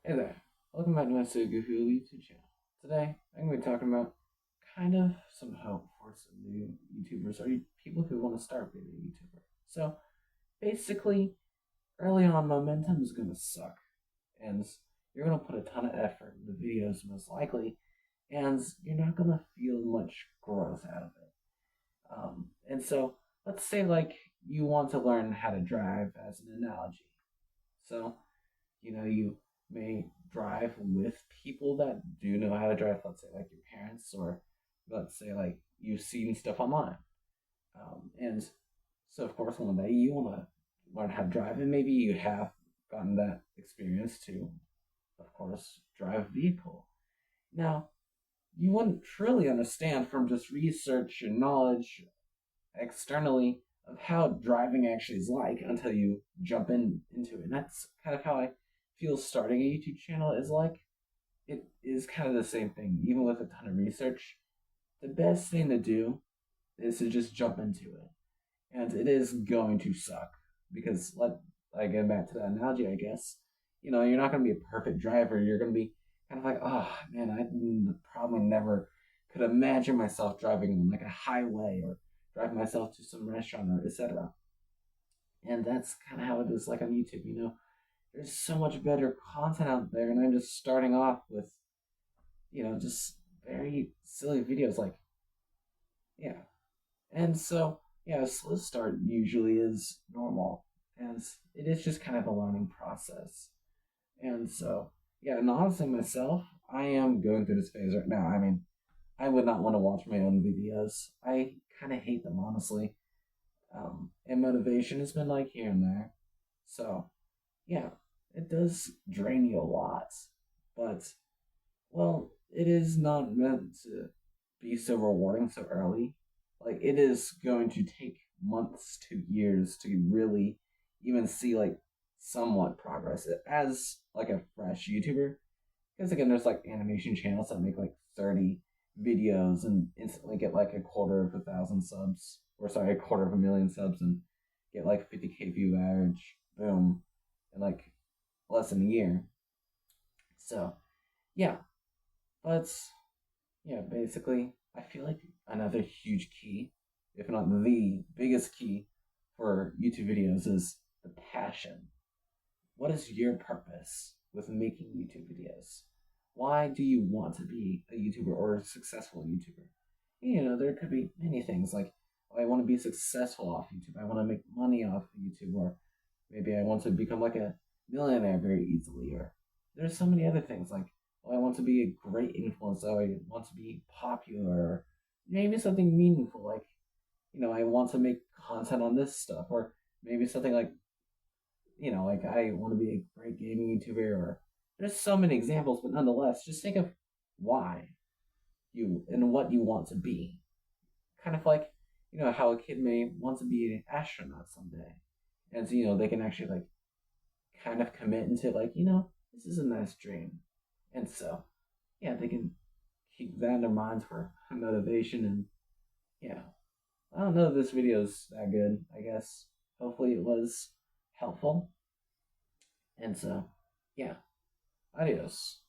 Hey there, welcome back to my So Goofy Little YouTube channel. Today, I'm going to be talking about kind of some hope for some new YouTubers or people who want to start being a YouTuber. So, basically, early on, momentum is going to suck, and you're going to put a ton of effort into videos, most likely, and you're not going to feel much growth out of it. And so, let's say, like, you want to learn how to drive as an analogy. So, you may drive with people that do know how to drive, let's say like your parents, or let's say like you've seen stuff online. And so, of course, one day you want to learn how to drive, and maybe you have gotten that experience to, of course, drive a vehicle. Now, you wouldn't truly understand from just research and knowledge externally of how driving actually is like until you jump into it. And that's kind of how I feel starting a YouTube channel is like. It is kind of the same thing, even with a ton of research. The best thing to do is to just jump into it. And it is going to suck because get back to that analogy, I guess. You're not gonna be a perfect driver. You're gonna be kind of like, oh man, I probably never could imagine myself driving on like a highway or drive myself to some restaurant or etc. And that's kind of how it is like on YouTube. There's so much better content out there, and I'm just starting off with just very silly videos like yeah. And so yeah, a slow start usually is normal, and it is just kind of a learning process. And so yeah, and honestly myself, I am going through this phase right now. I mean, I would not want to watch my own videos. I kind of hate them, honestly. And motivation has been like here and there. So, yeah, it does drain you a lot. But, well, it is not meant to be so rewarding so early. Like, it is going to take months to years to really even see, like, somewhat progress as, like, a fresh YouTuber. Because, again, there's, like, animation channels that make, like, 30 videos and instantly get like a quarter of a thousand subs, or sorry, a quarter of a million subs, and get like 50K view average, boom, in like less than a year. So, yeah, but yeah, basically, I feel like another huge key, if not the biggest key for YouTube videos, is the passion. What is your purpose with making YouTube videos? Why do you want to be a YouTuber or a successful YouTuber? There could be many things like, oh, I want to be successful off YouTube. I want to make money off YouTube, or maybe I want to become like a millionaire very easily. Or there's so many other things like, oh, I want to be a great influencer. I want to be popular. Or maybe something meaningful like, I want to make content on this stuff, or maybe something like like I want to be a great gaming YouTuber, or there's so many examples, but nonetheless, just think of why you and what you want to be. Kind of like, how a kid may want to be an astronaut someday. And so, they can actually like kind of commit into like, this is a nice dream. And so, yeah, they can keep that in their minds for motivation. And yeah, I don't know if this video is that good, I guess. Hopefully it was helpful. And so, yeah, adios.